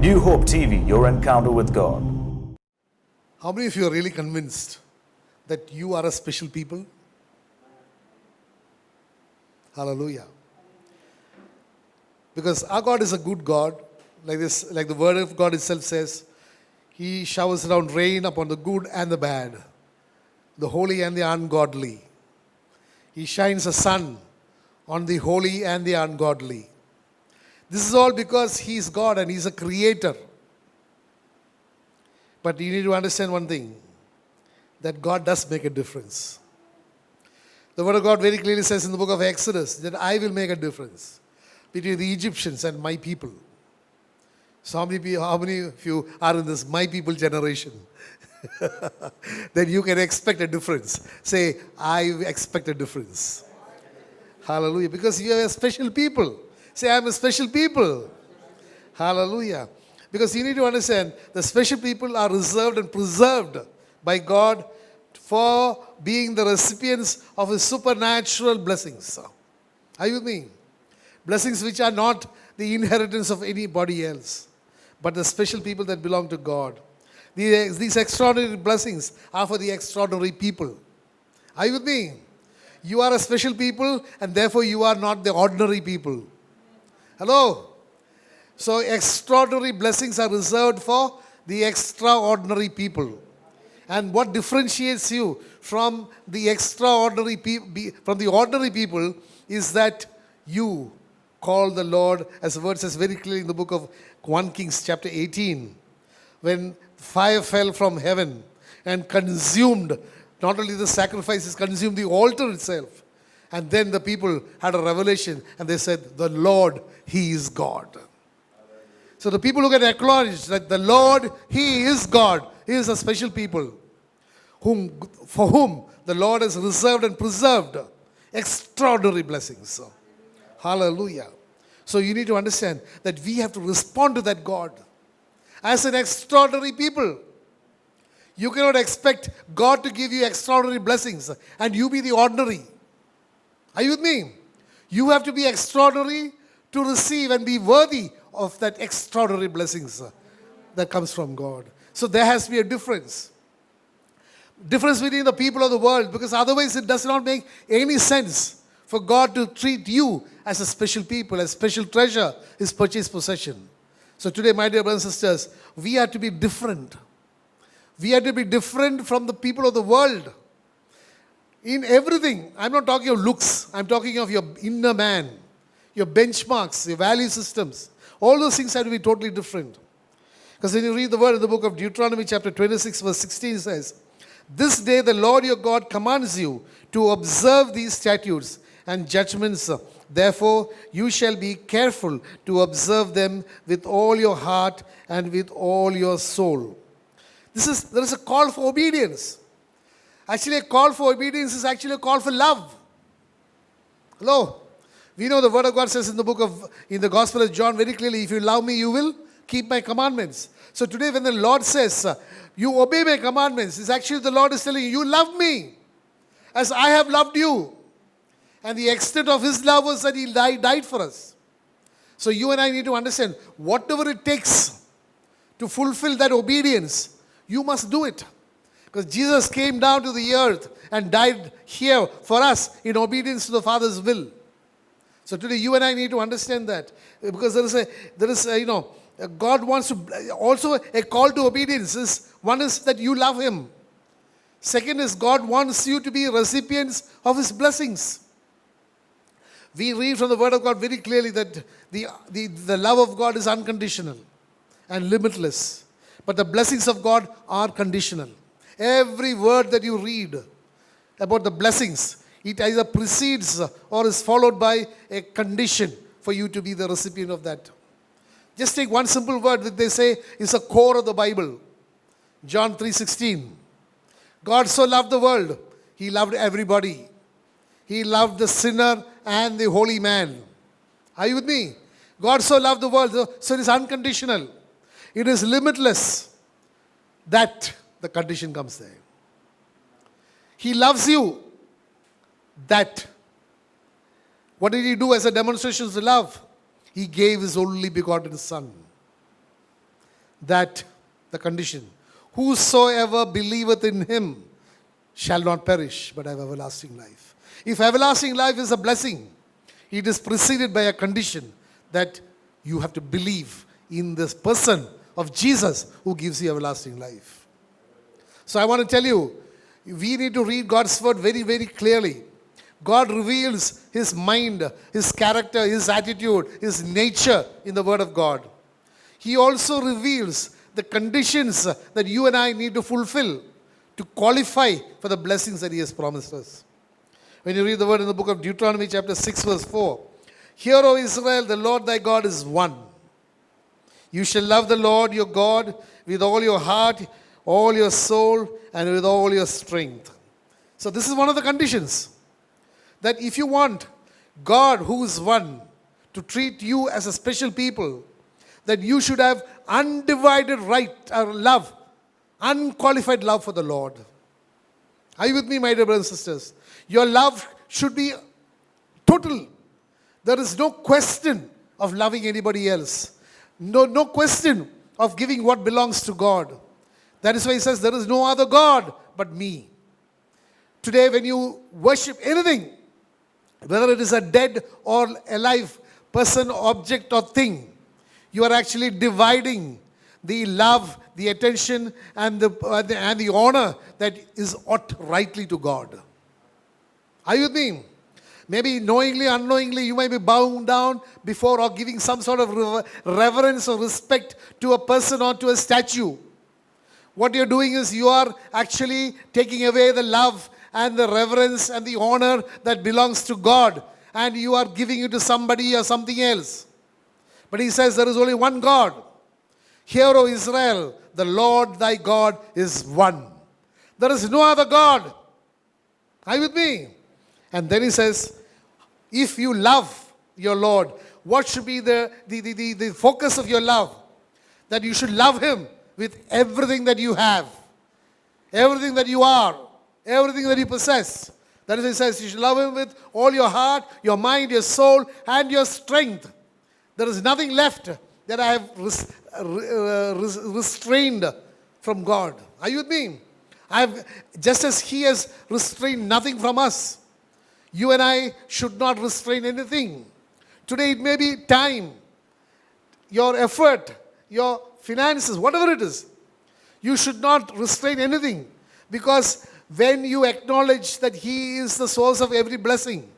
New Hope TV, your encounter with God. How many of you are really convinced that you are a special people? Hallelujah. Because our God is a good God, like the word of God itself says, He showers down rain upon the good and the bad, the holy and the ungodly. He shines a sun on the holy and the ungodly. This is all because He is God and He is a creator. But you need to understand one thing, that God does make a difference. The word of God very clearly says in the book of Exodus that I will make a difference between the Egyptians and my people. So how many of you are in this my people generation? Then you can expect a difference. Say, I expect a difference. Hallelujah. Because you are a special people. Say, I am a special people. Hallelujah. Because you need to understand, the special people are reserved and preserved by God for being the recipients of His supernatural blessings. Are you with me? Blessings which are not the inheritance of anybody else, but the special people that belong to God. These extraordinary blessings are for the extraordinary people. Are you with me? You are a special people, and therefore you are not the ordinary people. Hello? So extraordinary blessings are reserved for the extraordinary people. And what differentiates you from the extraordinary from the ordinary people is that you call the Lord, as the word says very clearly in the book of 1 Kings chapter 18, when fire fell from heaven and consumed, not only the sacrifices, consumed the altar itself. And then the people had a revelation and they said, the Lord, He is God. So the people who can acknowledge that the Lord, He is God. He is a special people for whom the Lord has reserved and preserved extraordinary blessings. Hallelujah. So you need to understand that we have to respond to that God as an extraordinary people. You cannot expect God to give you extraordinary blessings and you be the ordinary. Are you with me? You have to be extraordinary to receive and be worthy of that extraordinary blessings that comes from God. So there has to be a difference. Difference between the people of the world, because otherwise it does not make any sense for God to treat you as a special people, as special treasure, His purchased possession. So today, my dear brothers and sisters, we have to be different. We have to be different from the people of the world. In everything, I'm not talking of looks, I'm talking of your inner man, your benchmarks, your value systems. All those things have to be totally different. Because when you read the word in the book of Deuteronomy chapter 26 verse 16 says, this day the Lord your God commands you to observe these statutes and judgments. Therefore you shall be careful to observe them with all your heart and with all your soul. There is a call for obedience. Actually, a call for obedience is actually a call for love. Hello? We know the word of God says in the Gospel of John very clearly, if you love me, you will keep my commandments. So today when the Lord says, you obey my commandments, it's actually the Lord is telling you, you love me as I have loved you. And the extent of His love was that He died for us. So you and I need to understand, whatever it takes to fulfill that obedience, you must do it. Because Jesus came down to the earth and died here for us in obedience to the Father's will. So today you and I need to understand that. Because God wants to, also a call to obedience. One is that you love Him. Second is God wants you to be recipients of His blessings. We read from the Word of God very clearly that the love of God is unconditional and limitless. But the blessings of God are conditional. Every word that you read about the blessings, it either precedes or is followed by a condition for you to be the recipient of that. Just take one simple word that they say is a core of the Bible. John 3:16. God so loved the world, He loved everybody. He loved the sinner and the holy man. Are you with me? God so loved the world, so it is unconditional. It is limitless. That the condition comes there. He loves you. That. What did He do as a demonstration of love? He gave His only begotten Son. that the condition, whosoever believeth in him shall not perish, but have everlasting life. If everlasting life is a blessing, it is preceded by a condition that you have to believe in this person of Jesus who gives you everlasting life. So I want to tell you, we need to read God's word very, very clearly. God reveals his mind, his character, his attitude, his nature in the word of God. He also reveals the conditions that you and I need to fulfill to qualify for the blessings that he has promised us. When you read the word in the book of Deuteronomy chapter 6 verse 4, "Hear, O Israel, the Lord thy God is one. You shall love the Lord your God with all your heart, all your soul, and with all your strength." So this is one of the conditions. That if you want God who is one to treat you as a special people, that you should have undivided right or love, unqualified love for the Lord. Are you with me, my dear brothers and sisters? Your love should be total. There is no question of loving anybody else. No question of giving what belongs to God. That is why he says, there is no other God but me. Today when you worship anything, whether it is a dead or alive person, object or thing, you are actually dividing the love, the attention and the honor that is ought rightly to God. Are you with me? Maybe knowingly, unknowingly, you might be bowing down before or giving some sort of reverence or respect to a person or to a statue. What you're doing is you are actually taking away the love and the reverence and the honor that belongs to God, and you are giving it to somebody or something else. But he says there is only one God. Hear, O Israel, the Lord thy God is one. There is no other God. Are you with me? And then he says, if you love your Lord, what should be the focus of your love? That you should love him with everything that you have, everything that you are, everything that you possess. That is, he says, you should love him with all your heart, your mind, your soul, and your strength. There is nothing left that I have restrained from God. Are you with me? Just as he has restrained nothing from us, you and I should not restrain anything. Today it may be time, your effort, your finances, whatever it is. You should not restrain anything, because when you acknowledge that he is the source of every blessing,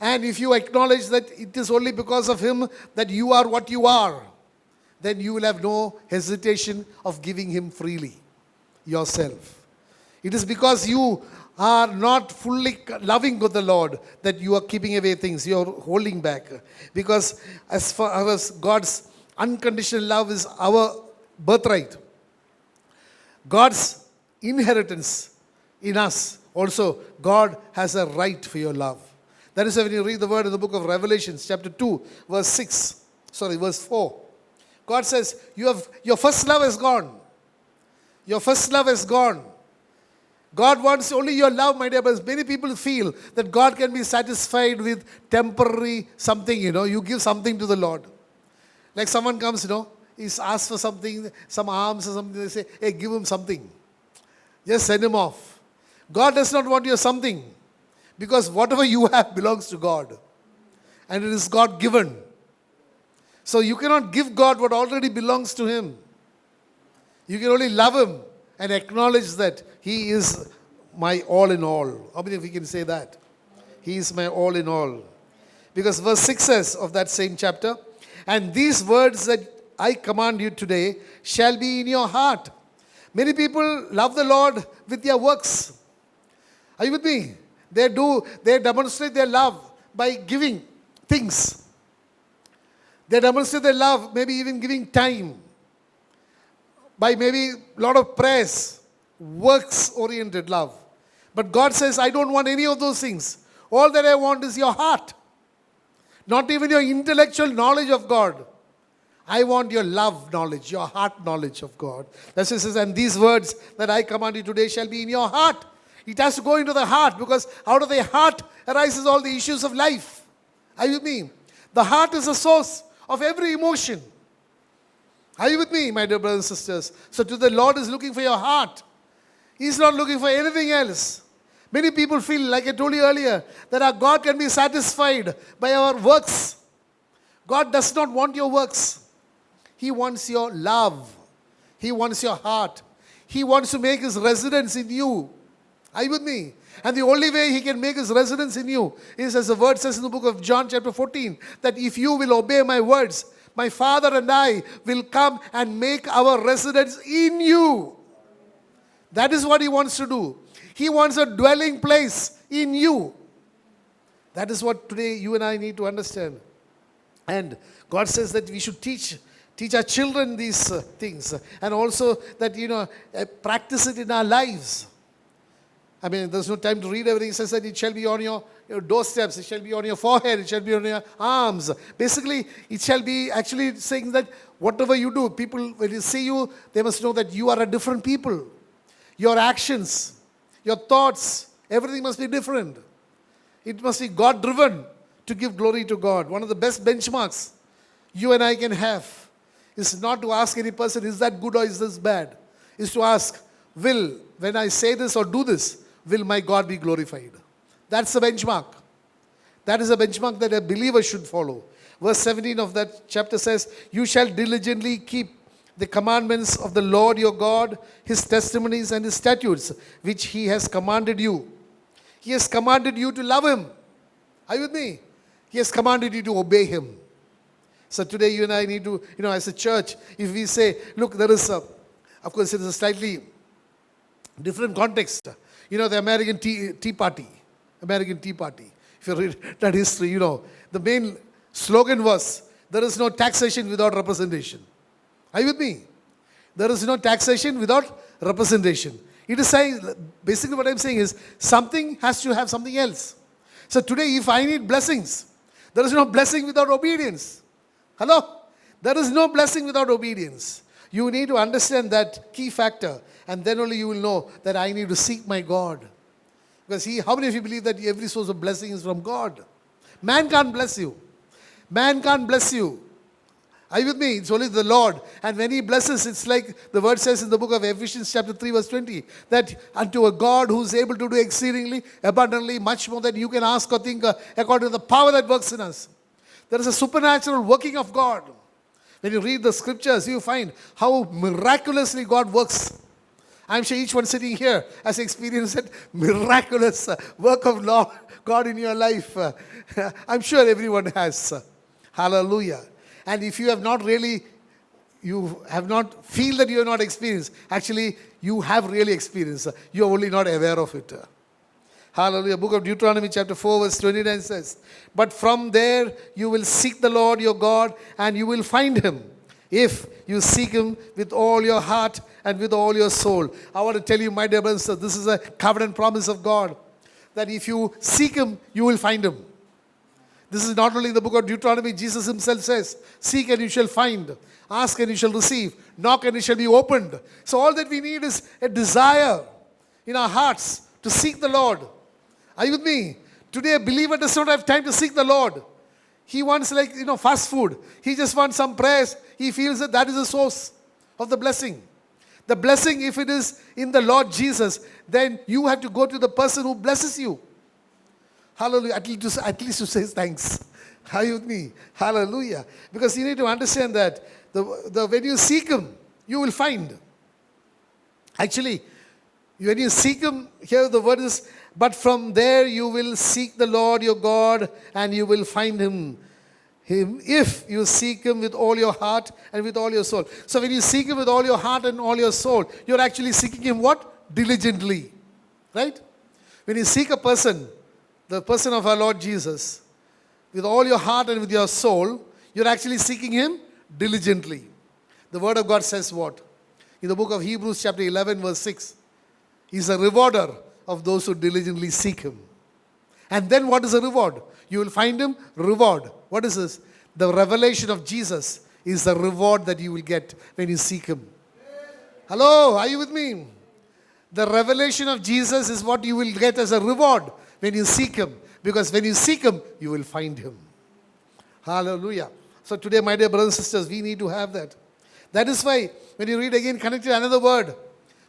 and if you acknowledge that it is only because of him that you are what you are, then you will have no hesitation of giving him freely yourself. It is because you are not fully loving with the Lord that you are keeping away things, you are holding back. Because as far as God's unconditional love is our birthright, God's inheritance in us, also God has a right for your love. That is why when you read the word in the book of Revelation, chapter 2, verse 4, God says, your first love is gone. Your first love is gone. God wants only your love, my dear brothers. Many people feel that God can be satisfied with temporary something, you give something to the Lord. Like someone comes, he's asked for something, some alms or something, they say, hey, give him something. Just send him off. God does not want your something, because whatever you have belongs to God. And it is God given. So you cannot give God what already belongs to him. You can only love him and acknowledge that he is my all in all. How many of you can say that? He is my all in all. Because verse 6 says of that same chapter, and these words that I command you today shall be in your heart. Many people love the Lord with their works. Are you with me? They demonstrate their love by giving things. They demonstrate their love, maybe even giving time, by maybe a lot of prayers, works-oriented love. But God says, I don't want any of those things. All that I want is your heart. Not even your intellectual knowledge of God. I want your love knowledge, your heart knowledge of God. That's why it says, and these words that I command you today shall be in your heart. It has to go into the heart, because out of the heart arises all the issues of life. Are you with me? The heart is the source of every emotion. Are you with me, my dear brothers and sisters? So the Lord is looking for your heart. He's not looking for anything else. Many people feel, like I told you earlier, that our God can be satisfied by our works. God does not want your works. He wants your love. He wants your heart. He wants to make His residence in you. Are you with me? And the only way He can make His residence in you is, as the word says in the book of John chapter 14, that if you will obey my words, my Father and I will come and make our residence in you. That is what He wants to do. He wants a dwelling place in you. That is what today you and I need to understand. And God says that we should teach our children these things. And also that, practice it in our lives. I mean, there's no time to read everything. It says that it shall be on your doorsteps, it shall be on your forehead, it shall be on your arms. Basically, it shall be actually saying that whatever you do, people, when you see you, they must know that you are a different people. Your actions, your thoughts, everything must be different. It must be God-driven to give glory to God. One of the best benchmarks you and I can have is not to ask any person, is that good or is this bad? Is to ask, when I say this or do this, will my God be glorified? That's the benchmark. That is a benchmark that a believer should follow. Verse 17 of that chapter says, you shall diligently keep the commandments of the Lord your God, His testimonies and His statutes, which He has commanded you. He has commanded you to love Him. Are you with me? He has commanded you to obey Him. So today you and I need to, as a church, if we say, look, there is of course it is a slightly different context. The American Tea Party. American Tea Party. If you read that history, the main slogan was, there is no taxation without representation. Are you with me? There is no taxation without representation. It is saying, basically what I'm saying is, something has to have something else. So today, if I need blessings, there is no blessing without obedience. Hello? There is no blessing without obedience. You need to understand that key factor, and then only you will know that I need to seek my God. Because how many of you believe that every source of blessing is from God? Man can't bless you. Man can't bless you. Are you with me? It's only the Lord. And when He blesses, it's like the word says in the book of Ephesians chapter 3 verse 20, that unto a God who is able to do exceedingly, abundantly, much more than you can ask or think, according to the power that works in us. There is a supernatural working of God. When you read the scriptures, you find how miraculously God works. I'm sure each one sitting here has experienced that miraculous work of Lord God in your life. I'm sure everyone has. Hallelujah. And if you have not really, feel that you have not experienced, actually you have really experienced. You are only not aware of it. Hallelujah. Book of Deuteronomy chapter 4 verse 29 says, but from there you will seek the Lord your God and you will find Him, if you seek Him with all your heart and with all your soul. I want to tell you, my dear brothers, this is a covenant promise of God, that if you seek Him, you will find Him. This is not only in the book of Deuteronomy. Jesus Himself says, seek and you shall find, ask and you shall receive, knock and it shall be opened. So all that we need is a desire in our hearts to seek the Lord. Are you with me? Today a believer does not have time to seek the Lord. He wants fast food. He just wants some prayers. He feels that is the source of the blessing. The blessing, if it is in the Lord Jesus, then you have to go to the person who blesses you. Hallelujah. At least to say thanks. Are you with me? Hallelujah. Because you need to understand that when you seek Him, you will find. Actually, when you seek Him, here the word is, but from there you will seek the Lord your God and you will find Him. If you seek Him with all your heart and with all your soul. So when you seek Him with all your heart and all your soul, you're actually seeking Him what? Diligently. Right? When you seek a person, the person of our Lord Jesus, with all your heart and with your soul, you're actually seeking Him diligently. The Word of God says what? In the book of Hebrews chapter 11 verse 6, He's a rewarder of those who diligently seek Him. And then what is the reward? You will find Him reward. What is this? The revelation of Jesus is the reward that you will get when you seek Him. Hello, are you with me? The revelation of Jesus is what you will get as a reward when you seek Him. Because when you seek Him, you will find Him. Hallelujah. So today, my dear brothers and sisters, we need to have that. That is why when you read again, connected another word,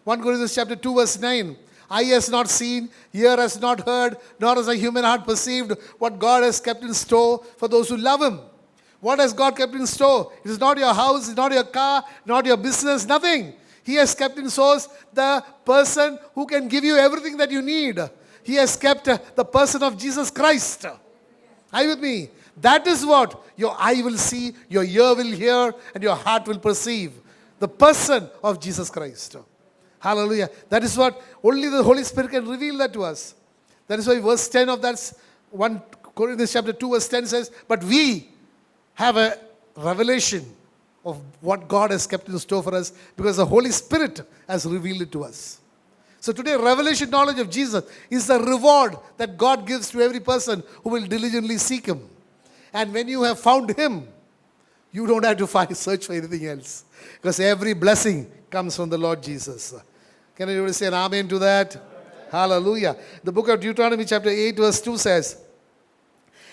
1 Corinthians chapter 2 verse 9, eye has not seen, ear has not heard, nor has a human heart perceived what God has kept in store for those who love Him. What has God kept in store? It is not your house, it's not your car, not your business, nothing. He has kept in store the person who can give you everything that you need. He has kept the person of Jesus Christ. Are you with me? That is what your eye will see, your ear will hear, and your heart will perceive. The person of Jesus Christ. Hallelujah. That is what only the Holy Spirit can reveal that to us. That is why verse 10 of that 1 Corinthians chapter 2 verse 10 says, but we have a revelation of what God has kept in store for us because the Holy Spirit has revealed it to us. So today, revelation knowledge of Jesus is the reward that God gives to every person who will diligently seek Him. And when you have found Him, you don't have to search for anything else. Because every blessing comes from the Lord Jesus. Can anybody say an amen to that? Amen. Hallelujah. The book of Deuteronomy chapter 8 verse 2 says,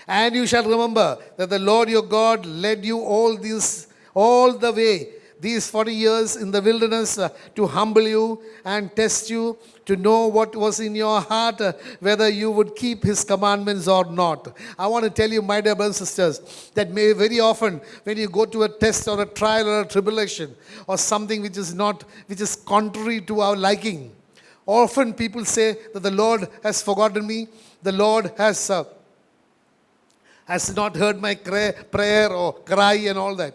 and you shall remember that the Lord your God led you all the way, these 40 years in the wilderness to humble you and test you, to know what was in your heart, whether you would keep His commandments or not. I want to tell you, my dear brothers and sisters, that very often when you go to a test or a trial or a tribulation or something which is contrary to our liking, often people say that the Lord has forgotten me, the Lord has not heard my prayer or cry and all that.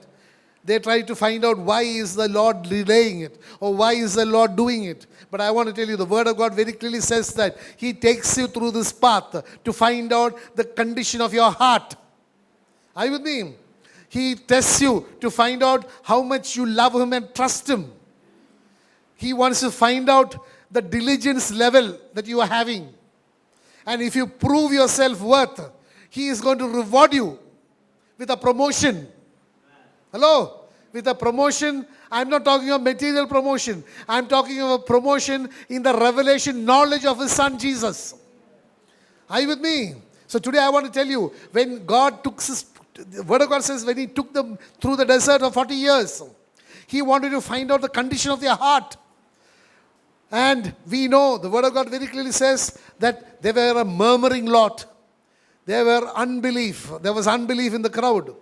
They try to find out why is the Lord delaying it or why is the Lord doing it. But I want to tell you, the Word of God very clearly says that He takes you through this path to find out the condition of your heart. Are you with me? He tests you to find out how much you love Him and trust Him. He wants to find out the diligence level that you are having. And if you prove your self-worth, He is going to reward you with a promotion. Hello? With a promotion, I'm not talking of material promotion. I'm talking of a promotion in the revelation knowledge of His Son Jesus. Are you with me? So today I want to tell you, when God the Word of God says, when He took them through the desert for 40 years, He wanted to find out the condition of their heart. And we know, the Word of God very clearly says that they were a murmuring lot. There were unbelief. There was unbelief in the crowd.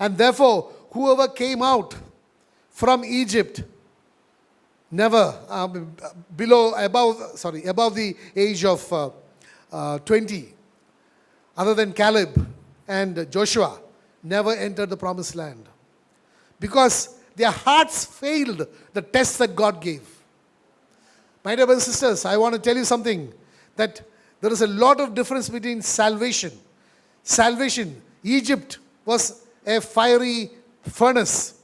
And therefore, whoever came out from Egypt, never above the age of 20, other than Caleb and Joshua, never entered the promised land. Because their hearts failed the test that God gave. My dear brothers and sisters, I want to tell you something, that there is a lot of difference between salvation. Salvation, Egypt was a fiery furnace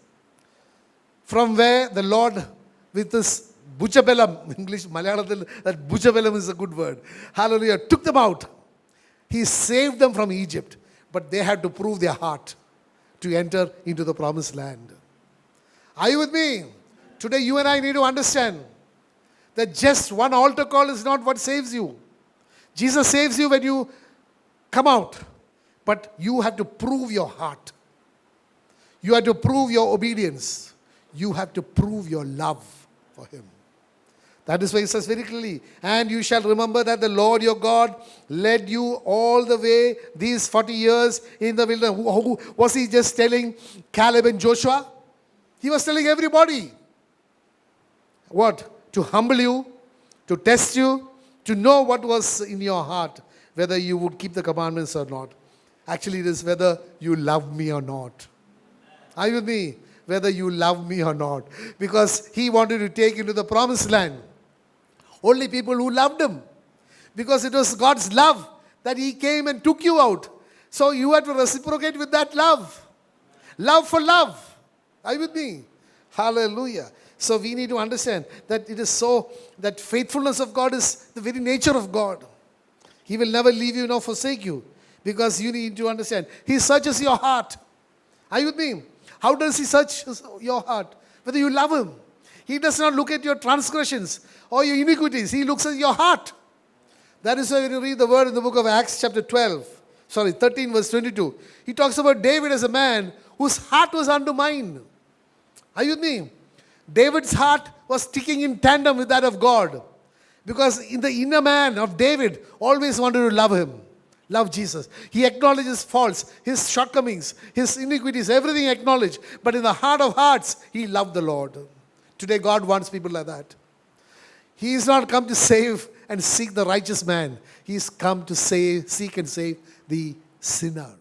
from where the Lord, with this bhujabelam, English, Malayalam, that bhujabelam is a good word, hallelujah, took them out. He saved them from Egypt, but they had to prove their heart to enter into the promised land. Are you with me? Today you and I need to understand that just one altar call is not what saves you. Jesus saves you when you come out, but you have to prove your heart. You have to prove your obedience. You have to prove your love for Him. That is why He says very clearly, and you shall remember that the Lord your God led you all the way these 40 years in the wilderness. Who was He just telling Caleb and Joshua? He was telling everybody. What? To humble you, to test you, to know what was in your heart, whether you would keep the commandments or not. Actually, it is whether you love me or not. Are you with me? Whether you love me or not. Because He wanted to take into the promised land only people who loved Him. Because it was God's love that He came and took you out. So you have to reciprocate with that love. Love for love. Are you with me? Hallelujah. So we need to understand that it is so, that faithfulness of God is the very nature of God. He will never leave you nor forsake you. Because you need to understand, He searches your heart. Are you with me? How does He search your heart? Whether you love Him. He does not look at your transgressions or your iniquities. He looks at your heart. That is why when you read the word in the book of Acts chapter 13 verse 22, he talks about David as a man whose heart was undermined. Are you with me? David's heart was sticking in tandem with that of God. Because in the inner man of David, always wanted to love him, love Jesus. He acknowledged his faults, his shortcomings, his iniquities, everything acknowledged. But in the heart of hearts, he loved the Lord. Today, God wants people like that. He is not come to save and seek the righteous man. He is come to save, seek and save the sinner.